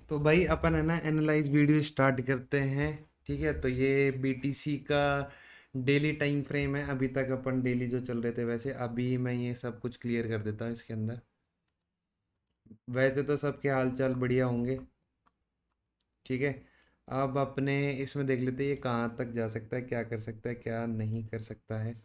तो भाई अपन है ना एनालाइज वीडियो स्टार्ट करते हैं। ठीक है, तो ये बीटीसी का डेली टाइम फ्रेम है। अभी तक अपन डेली जो चल रहे थे वैसे अभी मैं ये सब कुछ क्लियर कर देता हूँ इसके अंदर। वैसे तो सबके हाल चाल बढ़िया होंगे। ठीक है, अब अपने इसमें देख लेते हैं ये कहाँ तक जा सकता है, क्या कर सकता है, क्या नहीं कर सकता है।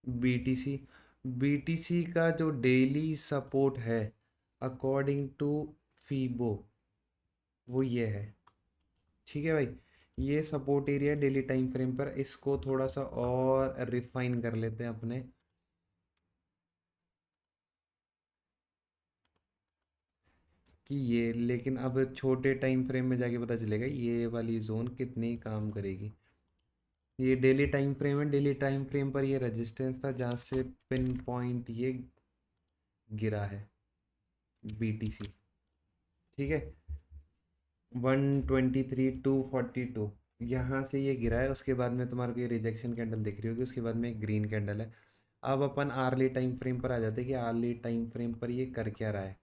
बीटीसी बीटीसी का जो डेली सपोर्ट है अकॉर्डिंग टू फीबो वो ये है। ठीक है भाई, ये support area daily time frame पर, इसको थोड़ा सा और रिफाइन कर लेते हैं अपने। कि ये लेकिन अब छोटे टाइम फ्रेम में जाके पता चलेगा ये वाली जोन कितनी काम करेगी। ये डेली टाइम फ्रेम है, डेली टाइम फ्रेम पर ये रेजिस्टेंस था जहाँ से पिन पॉइंट ये गिरा है बीटीसी। ठीक है, 123,242 यहाँ से ये गिरा है। उसके बाद में तुम्हारे को ये रिजेक्शन कैंडल दिख रही होगी, उसके बाद में एक ग्रीन कैंडल है। अब अपन आर्ली टाइम फ्रेम पर आ जाते हैं कि आर्ली टाइम फ्रेम पर ये कर क्या रहा है।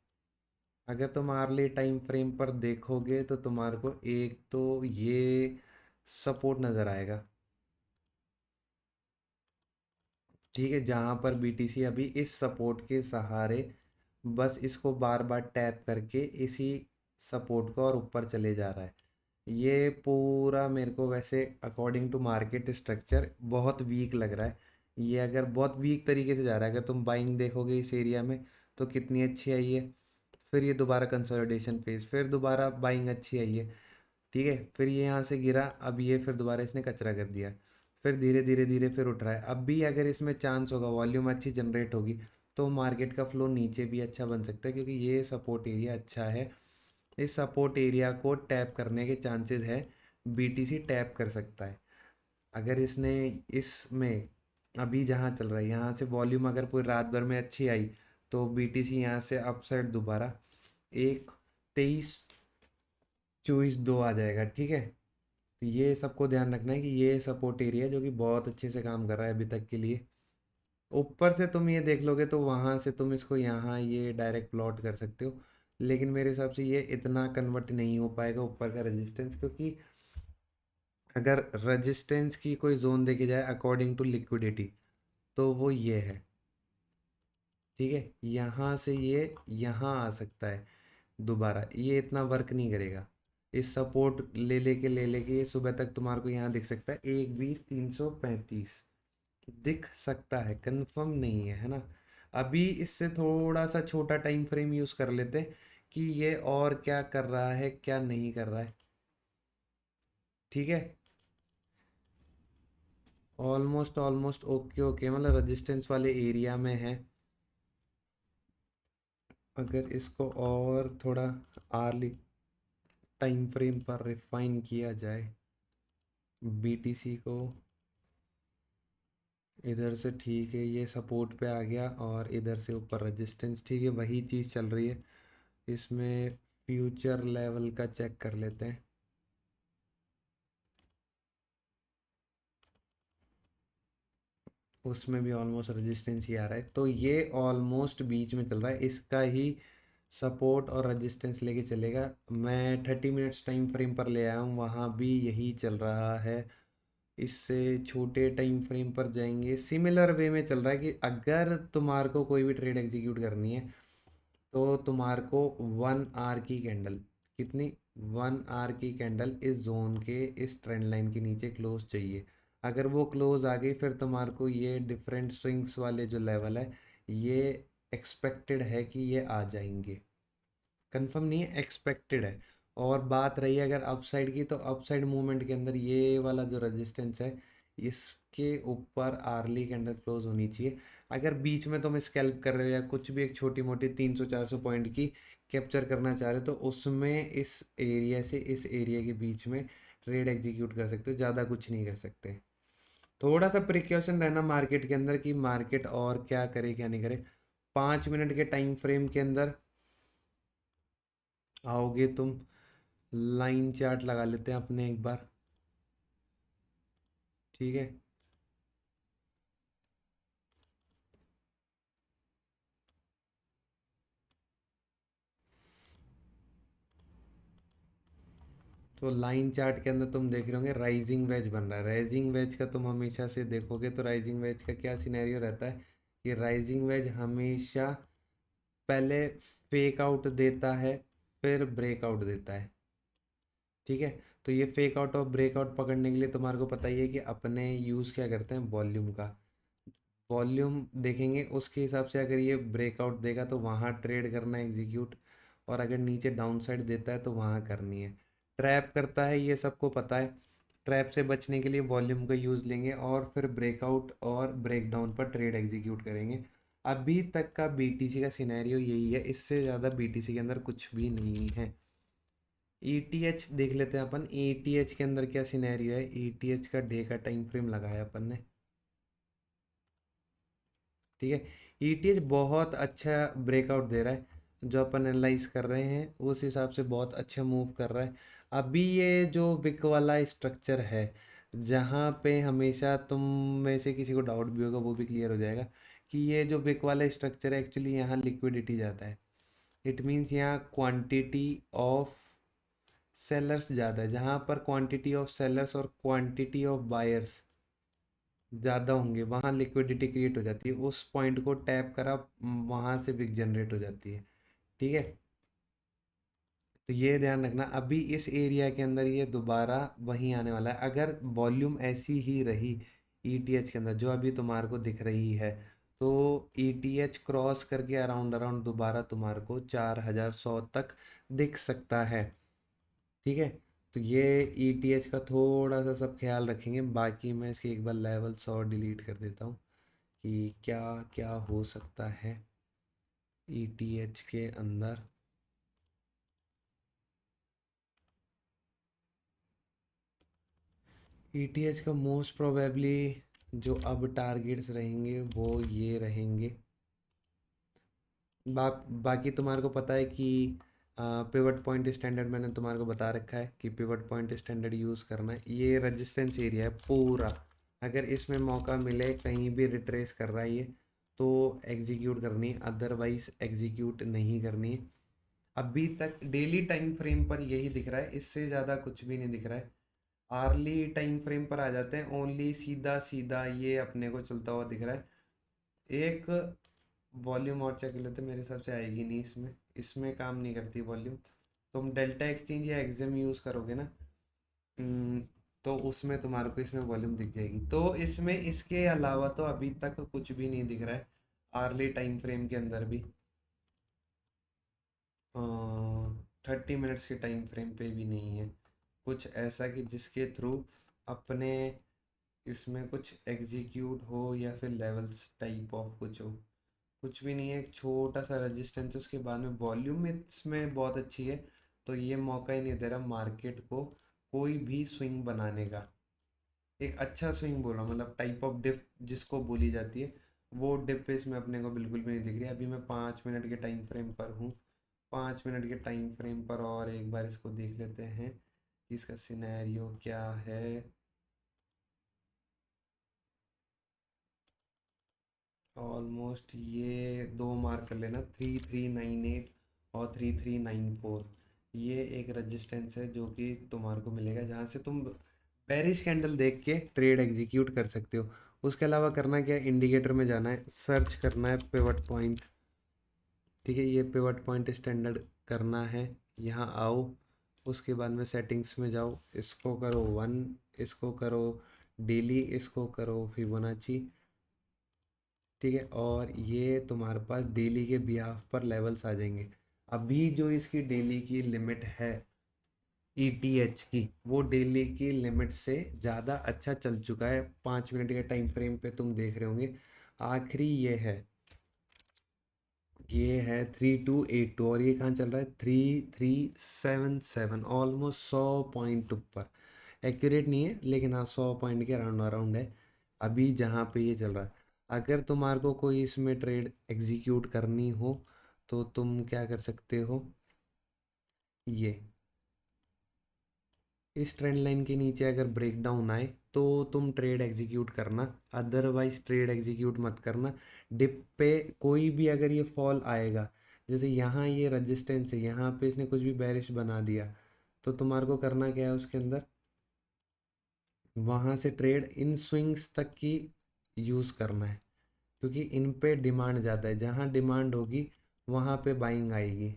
अगर तुम आर्ली टाइम फ्रेम पर देखोगे तो तुम्हारे को एक तो ये सपोर्ट नज़र आएगा। ठीक है, जहाँ पर बीटीसी अभी इस सपोर्ट के सहारे बस इसको बार बार टैप करके इसी सपोर्ट को और ऊपर चले जा रहा है। ये पूरा मेरे को वैसे अकॉर्डिंग टू मार्केट स्ट्रक्चर बहुत वीक लग रहा है। ये अगर बहुत वीक तरीके से जा रहा है, अगर तुम बाइंग देखोगे इस एरिया में तो कितनी अच्छी आई है। फिर ये दोबारा कंसोलिडेशन फेज, फिर दोबारा बाइंग अच्छी आई है। ठीक है, फिर ये यहाँ से गिरा, अब ये फिर दोबारा इसने कचरा कर दिया। फिर धीरे धीरे धीरे फिर उठ रहा है। अब भी अगर इसमें चांस होगा, वॉल्यूम अच्छी जनरेट होगी तो मार्केट का फ्लो नीचे भी अच्छा बन सकता है, क्योंकि ये सपोर्ट एरिया अच्छा है। इस सपोर्ट एरिया को टैप करने के चांसेस है, बीटीसी टैप कर सकता है। अगर इसने इसमें अभी जहाँ चल रहा है यहाँ से वॉल्यूम अगर पूरी रात भर में अच्छी आई तो बीटीसी यहाँ से अपसाइड दोबारा एक 23-24-2 आ जाएगा। ठीक है, तो ये सबको ध्यान रखना है कि ये सपोर्ट एरिया जो कि बहुत अच्छे से काम कर रहा है अभी तक के लिए। ऊपर से तुम ये देख लोगे तो वहाँ से तुम इसको यहाँ ये डायरेक्ट प्लॉट कर सकते हो, लेकिन मेरे हिसाब से ये इतना कन्वर्ट नहीं हो पाएगा ऊपर का रेजिस्टेंस, क्योंकि अगर रेजिस्टेंस की कोई जोन देखी जाए अकॉर्डिंग टू लिक्विडिटी तो वो ये है। ठीक है, यहाँ से ये यहाँ आ सकता है दोबारा, ये इतना वर्क नहीं करेगा। इस सपोर्ट ले लेके ये सुबह तक तुम्हारे को यहाँ दिख सकता है 1,20,335 दिख सकता है, कंफर्म नहीं है, है ना। अभी इससे थोड़ा सा छोटा टाइम फ्रेम यूज़ कर लेते हैं कि ये और क्या कर रहा है क्या नहीं कर रहा है। ठीक है, ऑलमोस्ट ऑलमोस्ट ओके ओके, मतलब रेजिस्टेंस वाले एरिया में है। अगर इसको और थोड़ा आर्ली टाइम फ्रेम पर रिफाइन किया जाए बीटीसी को, इधर से ठीक है ये सपोर्ट पे आ गया और इधर से ऊपर रेजिस्टेंस। ठीक है, वही चीज़ चल रही है। इसमें फ्यूचर लेवल का चेक कर लेते हैं। उसमें भी ऑलमोस्ट रेजिस्टेंस ही आ रहा है, तो ये ऑलमोस्ट बीच में चल रहा है, इसका ही सपोर्ट और रेजिस्टेंस लेके चलेगा। मैं 30 मिनट्स टाइम फ्रेम पर ले आया हूँ, वहाँ भी यही चल रहा है। इससे छोटे टाइम फ्रेम पर जाएंगे, सिमिलर वे में चल रहा है कि अगर तुम्हारे को कोई भी ट्रेड एग्जीक्यूट करनी है तो तुम्हारे को 1 आवर की कैंडल, कितनी, 1 आवर की कैंडल इस जोन के इस ट्रेंड लाइन के नीचे क्लोज चाहिए। अगर वो क्लोज आ गई फिर तुम्हारे को ये डिफरेंट स्विंग्स वाले जो लेवल है ये एक्सपेक्टेड है कि ये आ जाएंगे। कंफर्म नहीं है, एक्सपेक्टेड है। और बात रही अगर अपसाइड की, तो अपसाइड मूवमेंट के अंदर ये वाला जो रेजिस्टेंस है इसके ऊपर आर्ली कैंडल क्लोज होनी चाहिए। अगर बीच में तुम स्कैल्प कर रहे हो या कुछ भी एक छोटी मोटी 300-400 पॉइंट की कैप्चर करना चाह रहे हो तो उसमें इस एरिया से इस एरिया के बीच में ट्रेड एग्जीक्यूट कर सकते हो, ज़्यादा कुछ नहीं कर सकते। थोड़ा सा प्रिकॉशन रहना मार्केट के अंदर कि मार्केट और क्या करे क्या नहीं करे। 5 मिनट के टाइम फ्रेम के अंदर आओगे तुम, लाइन चार्ट लगा लेते हैं अपने एक बार। ठीक है, तो लाइन चार्ट के अंदर तुम देख रहे होंगे राइजिंग वेज बन रहा है। राइजिंग वेज का तुम हमेशा से देखोगे तो राइजिंग वेज का क्या सिनेरियो रहता है कि राइजिंग वेज हमेशा पहले फेक आउट देता है, फिर ब्रेकआउट देता है। ठीक है, तो ये फेक आउट और ब्रेकआउट पकड़ने के लिए तुम्हारे को पता ही है कि अपने यूज़ क्या करते हैं, वॉल्यूम का। वॉल्यूम देखेंगे उसके हिसाब से, अगर ये ब्रेकआउट देगा तो वहाँ ट्रेड करना है एग्जीक्यूट, और अगर नीचे डाउन साइड देता है तो वहाँ करनी है। ट्रैप करता है, ये सबको पता है। ट्रैप से बचने के लिए वॉल्यूम का यूज़ लेंगे और फिर ब्रेकआउट और ब्रेकडाउन पर ट्रेड एग्जीक्यूट करेंगे। अभी तक का बीटीसी का सिनेरियो यही है, इससे ज़्यादा बीटीसी के अंदर कुछ भी नहीं है। ईटीएच देख लेते हैं अपन। ईटीएच के अंदर क्या सिनेरियो है, ईटीएच का डे का टाइम फ्रेम लगाया अपन ने। ठीक है, ईटीएच बहुत अच्छा ब्रेकआउट दे रहा है, जो अपन एनालाइज कर रहे हैं उस हिसाब से बहुत अच्छा मूव कर रहा है। अभी ये जो विक वाला स्ट्रक्चर है, जहाँ पे हमेशा तुम में से किसी को डाउट भी होगा वो भी क्लियर हो जाएगा कि ये जो विक वाला स्ट्रक्चर है एक्चुअली यहाँ लिक्विडिटी जाता है। इट मीन्स यहाँ क्वांटिटी ऑफ सेलर्स ज़्यादा है। जहाँ पर क्वांटिटी ऑफ सेलर्स और क्वांटिटी ऑफ बायर्स ज़्यादा होंगे वहाँ लिक्विडिटी क्रिएट हो जाती है। उस पॉइंट को टैप करा, वहाँ से बिग जनरेट हो जाती है। ठीक है, तो ये ध्यान रखना, अभी इस एरिया के अंदर ये दोबारा वहीं आने वाला है। अगर वॉल्यूम ऐसी ही रही ईटीएच के अंदर जो अभी तुम्हारे को दिख रही है, तो ईटीएच क्रॉस करके अराउंड अराउंड दोबारा तुम्हारे को 4100 तक दिख सकता है। ठीक है, तो ये ईटीएच का थोड़ा सा सब ख्याल रखेंगे। बाकी मैं इसके एक बार लेवल्स और डिलीट कर देता हूँ कि क्या क्या हो सकता है ईटीएच के अंदर। ईटीएच का मोस्ट प्रोबेबली जो अब टारगेट्स रहेंगे वो ये रहेंगे। बाकी तुम्हारे को पता है कि पिवट पॉइंट स्टैंडर्ड मैंने तुम्हारे को बता रखा है कि पिवट पॉइंट स्टैंडर्ड यूज़ करना है। ये रेजिस्टेंस एरिया है पूरा, अगर इसमें मौका मिले कहीं भी रिट्रेस कर रहा है ये, तो एग्जीक्यूट करनी है, अदरवाइज एग्जीक्यूट नहीं करनी है। अभी तक डेली टाइम फ्रेम पर यही दिख रहा है, इससे ज़्यादा कुछ भी नहीं दिख रहा है। आर्ली टाइम फ्रेम पर आ जाते हैं, ओनली सीधा सीधा ये अपने को चलता हुआ दिख रहा है। एक वॉल्यूम और चेक लेते, मेरे हिसाब से आएगी नहीं इसमें, इसमें काम नहीं करती वॉल्यूम। तुम डेल्टा एक्सचेंज या एक्सएम यूज़ करोगे ना, हम्म, तो उसमें तुम्हारे को इसमें वॉल्यूम दिख जाएगी। तो इसमें इसके अलावा तो अभी तक कुछ भी नहीं दिख रहा है आर्ली टाइम फ्रेम के अंदर भी। 30 मिनट्स के टाइम फ्रेम पे भी नहीं है कुछ ऐसा कि जिसके थ्रू अपने इसमें कुछ एग्जीक्यूट हो या फिर लेवल्स टाइप ऑफ कुछ हो। कुछ भी नहीं है, एक छोटा सा रेजिस्टेंस, उसके बाद में वॉल्यूम इसमें बहुत अच्छी है, तो ये मौका ही नहीं दे रहा मार्केट को कोई भी स्विंग बनाने का। एक अच्छा स्विंग बोला मतलब टाइप ऑफ डिप जिसको बोली जाती है, वो डिप इसमें अपने को बिल्कुल भी नहीं दिख रही। अभी मैं 5 मिनट के टाइम फ्रेम पर हूँ। 5 मिनट के टाइम फ्रेम पर और एक बार इसको देख लेते हैं कि इसका सिनेरियो क्या है। ऑलमोस्ट ये दो मार्क कर लेना, 3398 और 3394। ये एक रजिस्टेंस है जो कि तुम्हारे को मिलेगा, जहाँ से तुम बेरिश कैंडल देख के ट्रेड एग्जीक्यूट कर सकते हो। उसके अलावा करना क्या है, इंडिकेटर में जाना है, सर्च करना है पिवट पॉइंट। ठीक है, ये पिवट पॉइंट स्टैंडर्ड करना है। यहाँ आओ, उसके बाद में सेटिंग्स में जाओ, इसको करो 1, इसको करो डेली, इसको करो फिबोनाची। ठीक है, और ये तुम्हारे पास डेली के बिहाफ पर लेवल्स आ जाएंगे। अभी जो इसकी डेली की लिमिट है ईटीएच की, वो डेली की लिमिट से ज़्यादा अच्छा चल चुका है। 5 मिनट के टाइम फ्रेम पे तुम देख रहे होंगे, आखिरी ये है 3282, और ये कहाँ चल रहा है 3377, ऑलमोस्ट 100 पॉइंट ऊपर। एक्यूरेट नहीं है लेकिन हाँ 100 पॉइंट के अराउंड अराउंड है अभी जहाँ पे ये चल रहा है। अगर तुम्हारे को कोई इसमें ट्रेड एग्जीक्यूट करनी हो तो तुम क्या कर सकते हो, ये इस ट्रेंड लाइन के नीचे अगर ब्रेक डाउन आए तो तुम ट्रेड एग्जीक्यूट करना, अदरवाइज ट्रेड एग्जीक्यूट मत करना। डिप पे कोई भी अगर ये फॉल आएगा, जैसे यहाँ ये रेजिस्टेंस है, यहाँ पे इसने कुछ भी बेरिश बना दिया, तो तुम्हारे को करना क्या है उसके अंदर, वहाँ से ट्रेड इन स्विंग्स तक की यूज़ करना है, क्योंकि इन पे डिमांड ज़्यादा है, जहाँ डिमांड होगी वहाँ पे बाइंग आएगी,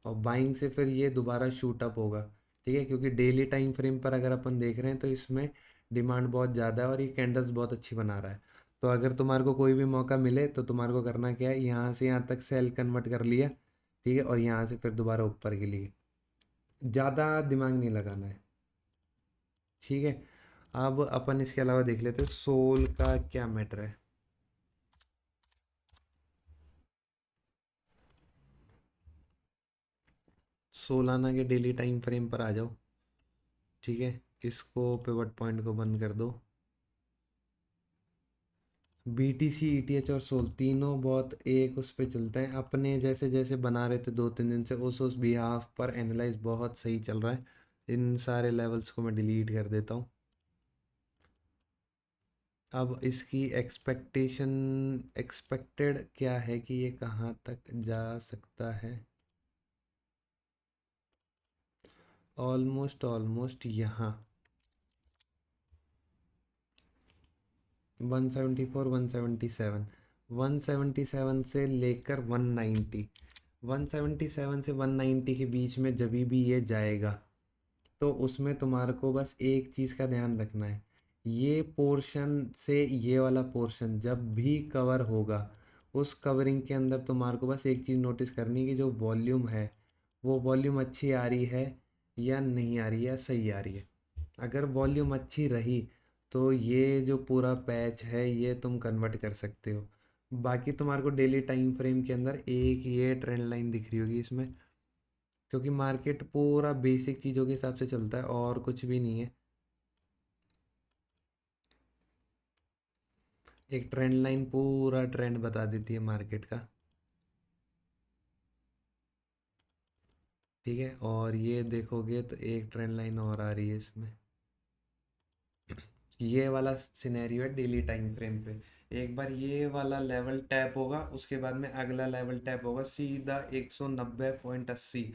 और बाइंग से फिर ये दोबारा शूट अप होगा। ठीक है, क्योंकि डेली टाइम फ्रेम पर अगर अपन देख रहे हैं तो इसमें डिमांड बहुत ज़्यादा है और ये कैंडल्स बहुत अच्छी बना रहा है। तो अगर तुम्हारे को कोई भी मौका मिले तो तुम्हारे को करना क्या है, यहाँ से यहाँ तक सेल कन्वर्ट कर लिया, ठीक है, और यहाँ से फिर दोबारा ऊपर के लिए, ज़्यादा दिमाग नहीं लगाना है। ठीक है, अब अपन इसके अलावा देख लेते हैं सोल का क्या मैटर है। सोलाना के डेली टाइम फ्रेम पर आ जाओ। ठीक है, इसको पिवट पॉइंट को बंद कर दो। BTC ETH और सोल तीनों बहुत एक उस पे चलते हैं, अपने जैसे जैसे बना रहे थे 2-3 दिन से, उस बिहाफ पर एनालाइज बहुत सही चल रहा है। इन सारे लेवल्स को मैं डिलीट कर देता हूँ। अब इसकी एक्सपेक्टेड क्या है कि ये कहाँ तक जा सकता है। ऑलमोस्ट यहाँ 174, 177, 177 से लेकर 190, 177 से 190 के बीच में जब भी ये जाएगा तो उसमें तुम्हारे को बस एक चीज़ का ध्यान रखना है, ये पोर्शन से ये वाला पोर्शन जब भी कवर होगा, उस कवरिंग के अंदर तुम्हारे को बस एक चीज़ नोटिस करनी है कि जो वॉल्यूम है वो वॉल्यूम अच्छी आ रही है या नहीं आ रही है, या सही आ रही है। अगर वॉल्यूम अच्छी रही तो ये जो पूरा पैच है ये तुम कन्वर्ट कर सकते हो। बाकी तुम्हारे को डेली टाइम फ्रेम के अंदर एक ये ट्रेंड लाइन दिख रही होगी इसमें, क्योंकि मार्केट पूरा बेसिक चीज़ों के हिसाब से चलता है और कुछ भी नहीं है। एक ट्रेंड लाइन पूरा ट्रेंड बता देती है मार्केट का। ठीक है, और ये देखोगे तो एक ट्रेंड लाइन और आ रही है इसमें। ये वाला सिनेरियो है डेली टाइम फ्रेम पे। एक बार ये वाला लेवल टैप होगा, उसके बाद में अगला लेवल टैप होगा सीधा 190.80,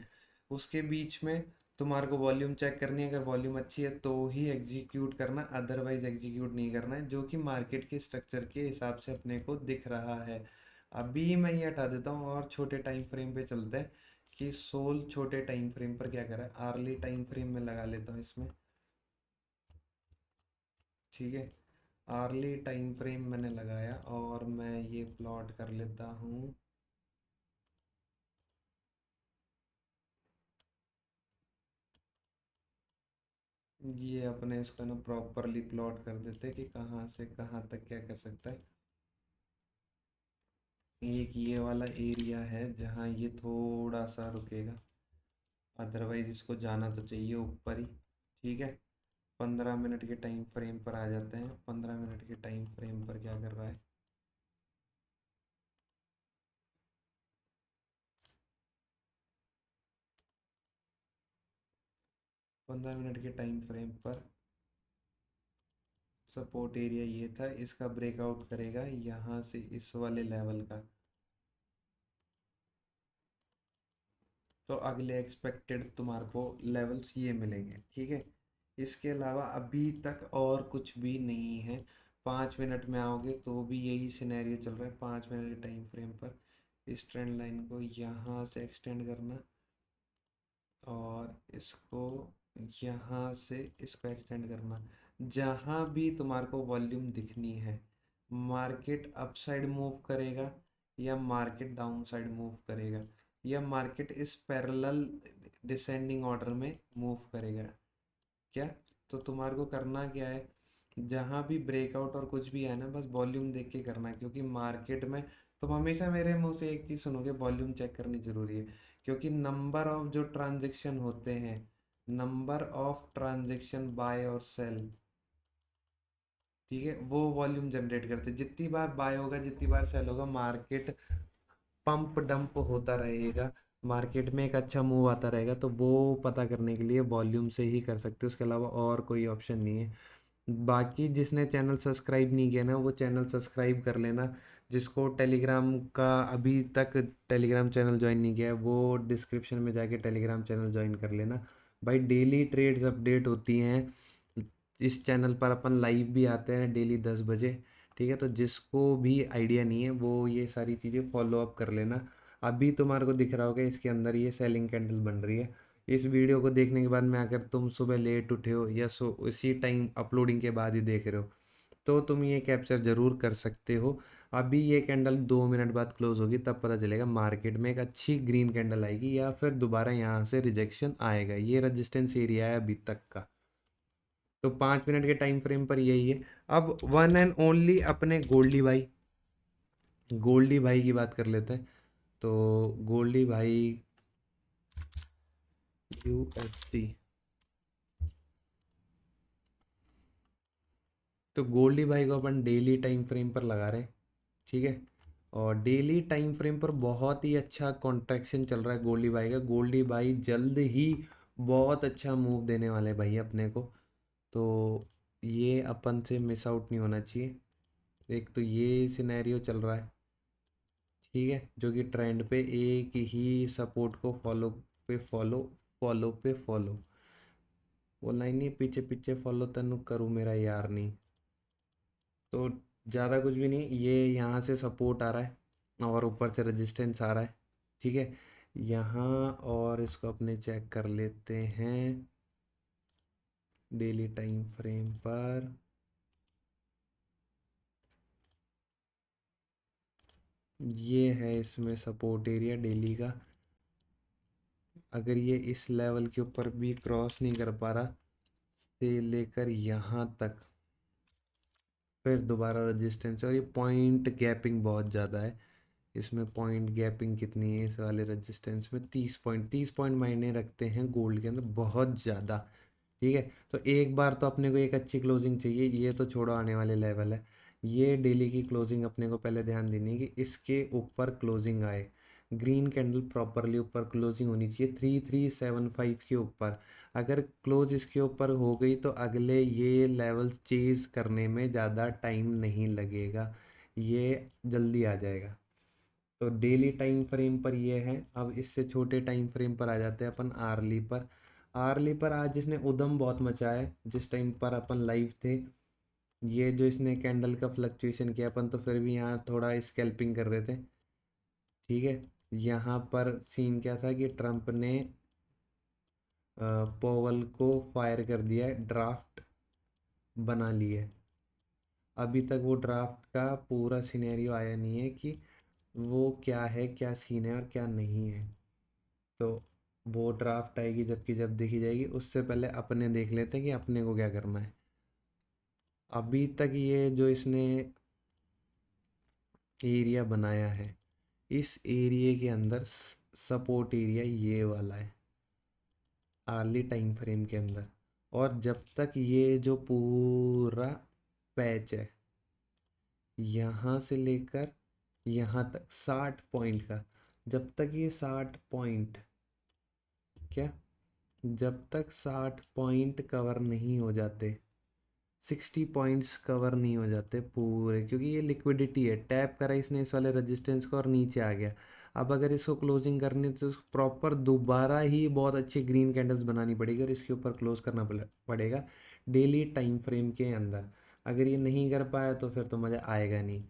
उसके बीच में तुम्हारे को वॉल्यूम चेक करनी है। अगर वॉल्यूम अच्छी है तो ही एग्जीक्यूट करना, अदरवाइज एग्जीक्यूट नहीं करना है, जो कि मार्केट के स्ट्रक्चर के हिसाब से अपने को दिख रहा है। अभी मैं ये हटा देता हूँ और छोटे टाइम फ्रेम पे चलते हैं कि सोल छोटे टाइम फ्रेम पर क्या कर रहा है। आर्ली टाइम फ्रेम में लगा लेता हूँ इसमें। ठीक है, आर्ली टाइम फ्रेम मैंने लगाया और मैं ये प्लॉट कर लेता हूँ। ये अपने इसको ना प्रॉपरली प्लॉट कर देते हैं कि कहाँ से कहाँ तक क्या कर सकता है। एक ये वाला एरिया है जहाँ ये थोड़ा सा रुकेगा, अदरवाइज इसको जाना तो चाहिए ऊपर ही। ठीक है, 15 मिनट के टाइम फ्रेम पर आ जाते हैं। 15 मिनट के टाइम फ्रेम पर क्या कर रहा है, 15 मिनट के टाइम फ्रेम पर सपोर्ट एरिया ये था, इसका ब्रेकआउट करेगा यहाँ से इस वाले लेवल का, तो अगले एक्सपेक्टेड तुम्हारे को लेवल्स ये मिलेंगे। ठीक है, इसके अलावा अभी तक और कुछ भी नहीं है। 5 मिनट में आओगे तो भी यही सिनेरियो चल रहा है। 5 मिनट के टाइम फ्रेम पर इस ट्रेंड लाइन को यहाँ से एक्सटेंड करना, और इसको यहाँ से इसको एक्सटेंड करना। जहाँ भी तुम्हारे को वॉल्यूम दिखनी है, मार्केट अप साइड मूव करेगा या मार्केट डाउन साइड मूव करेगा या मार्केट इस पैरेलल डिसेंडिंग ऑर्डर में मूव करेगा, क्या, तो तुम्हारे को करना क्या है, जहाँ भी ब्रेकआउट और कुछ भी है ना, बस वॉल्यूम देख के करना है। क्योंकि मार्केट में तुम हमेशा मेरे मुंह से एक चीज़ सुनोगे, वॉल्यूम चेक करनी जरूरी है, क्योंकि नंबर ऑफ जो ट्रांजेक्शन होते हैं, नंबर ऑफ ट्रांजेक्शन बाय और सेल, ठीक है, वो वॉल्यूम जनरेट करते हैं। जितनी बार बाय होगा जितनी बार सेल होगा, मार्केट पंप डंप होता रहेगा, मार्केट में एक अच्छा मूव आता रहेगा, तो वो पता करने के लिए वॉल्यूम से ही कर सकते हो, उसके अलावा और कोई ऑप्शन नहीं है। बाकी जिसने चैनल सब्सक्राइब नहीं किया ना वो चैनल सब्सक्राइब कर लेना। जिसको टेलीग्राम का अभी तक टेलीग्राम चैनल ज्वाइन नहीं किया है वो डिस्क्रिप्शन में जाके टेलीग्राम चैनल ज्वाइन कर लेना। भाई डेली ट्रेड्स अपडेट होती हैं इस चैनल पर, अपन लाइव भी आते हैं डेली 10 बजे। ठीक है, तो जिसको भी आइडिया नहीं है वो ये सारी चीज़ें फॉलो अप कर लेना। अभी तुम्हारे को दिख रहा होगा इसके अंदर ये सेलिंग कैंडल बन रही है। इस वीडियो को देखने के बाद में अगर तुम सुबह लेट उठे हो या उसी टाइम अपलोडिंग के बाद ही देख रहे हो, तो तुम ये कैप्चर जरूर कर सकते हो। अभी ये कैंडल 2 मिनट बाद क्लोज होगी, तब पता चलेगा मार्केट में एक अच्छी ग्रीन कैंडल आएगी या फिर दोबारा यहाँ से रिजेक्शन आएगा। ये रेजिस्टेंस एरिया है अभी तक का। तो 5 मिनट के टाइम फ्रेम पर यही है। अब वन एंड ओनली अपने गोल्डी भाई की बात कर लेते हैं। तो गोल्डी भाई यूएसडी, तो गोल्डी भाई को अपन डेली टाइम फ्रेम पर लगा रहे हैं। ठीक है, और डेली टाइम फ्रेम पर बहुत ही अच्छा कॉन्ट्रैक्शन चल रहा है गोल्डी भाई का। गोल्डी भाई जल्द ही बहुत अच्छा मूव देने वाले हैं भाई अपने को। तो ये अपन से मिस आउट नहीं होना चाहिए। एक तो ये सिनेरियो चल रहा है, ठीक है, जो कि ट्रेंड पे एक ही सपोर्ट को फॉलो पे फॉलो, फॉलो पे फॉलो, वो लाइन नहीं, पीछे पीछे फॉलो तनु करूँ मेरा यार नहीं। तो ज़्यादा कुछ भी नहीं, ये यहाँ से सपोर्ट आ रहा है और ऊपर से रेजिस्टेंस आ रहा है। ठीक है, यहाँ और इसको अपने चेक कर लेते हैं डेली टाइम फ्रेम पर। ये है इसमें सपोर्ट एरिया डेली का। अगर ये इस लेवल के ऊपर भी क्रॉस नहीं कर पा रहा से लेकर यहाँ तक, फिर दोबारा रेजिस्टेंस है। और ये पॉइंट गैपिंग बहुत ज़्यादा है इसमें। पॉइंट गैपिंग कितनी है इस वाले रेजिस्टेंस में? 30 पॉइंट। 30 पॉइंट मायने रखते हैं गोल्ड के अंदर बहुत ज़्यादा। ठीक है, तो एक बार तो अपने को एक अच्छी क्लोजिंग चाहिए। ये तो छोड़ो आने वाले लेवल है, ये डेली की क्लोजिंग अपने को पहले ध्यान देनी है कि इसके ऊपर क्लोजिंग आए। ग्रीन कैंडल प्रॉपरली ऊपर क्लोजिंग होनी चाहिए 3375 के ऊपर। अगर क्लोज इसके ऊपर हो गई तो अगले ये लेवल्स चेज करने में ज़्यादा टाइम नहीं लगेगा, ये जल्दी आ जाएगा। तो डेली टाइम फ्रेम पर ये है। अब इससे छोटे टाइम फ्रेम पर आ जाते हैं अपन आर्ली पर। आर्ली पर आज इसने उदम बहुत मचा है जिस टाइम पर अपन लाइव थे। ये जो इसने कैंडल का फ्लक्चुएशन किया, अपन तो फिर भी यहाँ थोड़ा स्कैल्पिंग कर रहे थे। ठीक है, यहाँ पर सीन क्या था कि ट्रम्प ने पोवल को फायर कर दिया है, ड्राफ्ट बना ली है। अभी तक वो ड्राफ्ट का पूरा सिनेरियो आया नहीं है कि वो क्या है, क्या सीन है और क्या नहीं है। तो वो ड्राफ्ट आएगी जबकि जब देखी जाएगी, उससे पहले अपने देख लेते हैं कि अपने को क्या करना है। अभी तक ये जो इसने एरिया बनाया है, इस एरिया के अंदर सपोर्ट एरिया ये वाला है आर्ली टाइम फ्रेम के अंदर। और जब तक ये जो पूरा पैच है यहाँ से लेकर यहाँ तक 60 पॉइंट का, जब तक ये 60 पॉइंट, क्या, जब तक 60 पॉइंट कवर नहीं हो जाते, 60 पॉइंट्स कवर नहीं हो जाते पूरे, क्योंकि ये लिक्विडिटी है, टैप करा इसने इस वाले रेजिस्टेंस को और नीचे आ गया। अब अगर इसको क्लोजिंग करनी है तो प्रॉपर दोबारा ही बहुत अच्छी ग्रीन कैंडल्स बनानी पड़ेगी और इसके ऊपर क्लोज करना पड़ेगा डेली टाइम फ्रेम के अंदर। अगर ये नहीं कर पाया तो फिर तो मज़ा आएगा नहीं।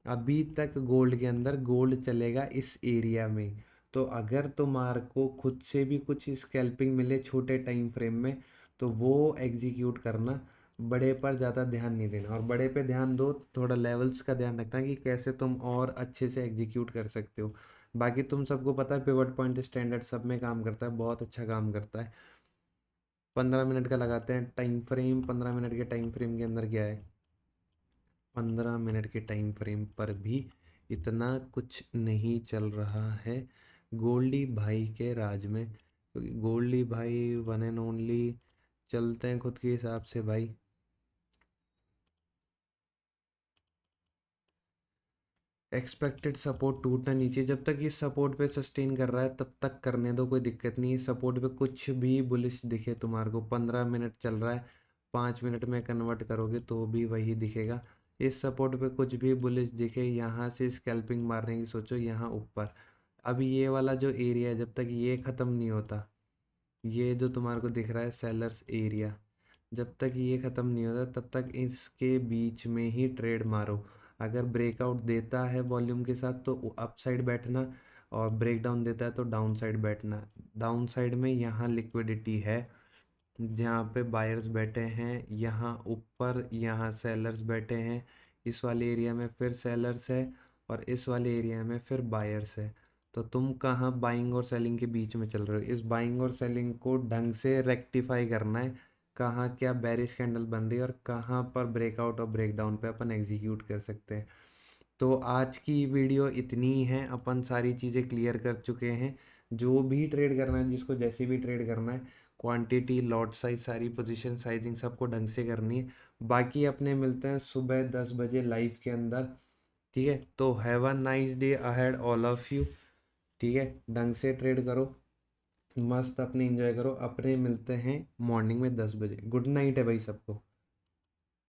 अभी तक गोल्ड के अंदर गोल्ड चलेगा इस एरिया में। तो अगर तुम्हारे को खुद से भी कुछ स्कैल्पिंग मिले छोटे टाइम फ्रेम में तो वो एग्जीक्यूट करना। बड़े पर ज़्यादा ध्यान नहीं देना, और बड़े पे ध्यान दो थोड़ा लेवल्स का ध्यान रखना कि कैसे तुम और अच्छे से एग्जीक्यूट कर सकते हो। बाकी तुम सबको पता है पिवट पॉइंट स्टैंडर्ड सब में काम करता है, बहुत अच्छा काम करता है। 15 मिनट का लगाते हैं टाइम फ्रेम। 15 मिनट के टाइम फ्रेम के अंदर क्या है, 15 मिनट के टाइम फ्रेम पर भी इतना कुछ नहीं चल रहा है गोल्डी भाई के राज में, क्योंकि गोल्डी भाई वन एंड ओनली चलते हैं खुद के हिसाब से भाई। एक्सपेक्टेड सपोर्ट टूटना नीचे, जब तक ये सपोर्ट पे सस्टेन कर रहा है तब तक करने दो, कोई दिक्कत नहीं है। सपोर्ट पे कुछ भी बुलिश दिखे तुम्हारे को, 15 मिनट चल रहा है, 5 मिनट में कन्वर्ट करोगे तो भी वही दिखेगा। इस सपोर्ट पे कुछ भी बुलिश दिखे, यहाँ से स्कैल्पिंग मारने की सोचो यहाँ ऊपर। अब ये वाला जो एरिया है जब तक ये ख़त्म नहीं होता ये जो तुम्हारे को दिख रहा है सेलर्स एरिया, जब तक ये ख़त्म नहीं होता तब तक इसके बीच में ही ट्रेड मारो। अगर ब्रेकआउट देता है वॉल्यूम के साथ तो अप साइड बैठना, और ब्रेक डाउन देता है तो डाउन साइड बैठना। डाउन साइड में यहाँ लिक्विडिटी है, जहाँ पे बायर्स बैठे हैं, यहाँ ऊपर यहाँ सेलर्स बैठे हैं, इस वाले एरिया में फिर सेलर्स है, और इस वाले एरिया में फिर बायर्स है। तो तुम कहाँ बाइंग और सेलिंग के बीच में चल रहे हो? इस बाइंग और सेलिंग को ढंग से रेक्टिफाई करना है, कहाँ क्या बेरिश कैंडल बन रही है और कहाँ पर ब्रेकआउट और ब्रेकडाउन पे अपन एग्जीक्यूट कर सकते हैं। तो आज की वीडियो इतनी ही है, अपन सारी चीज़ें क्लियर कर चुके हैं। जो भी ट्रेड करना है, जिसको जैसे भी ट्रेड करना है, क्वांटिटी, लॉट साइज, सारी पोजीशन साइजिंग सबको ढंग से करनी है। बाकी अपने मिलते हैं सुबह 10 बजे लाइव के अंदर। ठीक है, तो have a nice day ahead all of you. ठीक है, ढंग से ट्रेड करो, मस्त अपने एंजॉय करो। अपने मिलते हैं मॉर्निंग में 10 बजे। गुड नाइट है भाई सबको।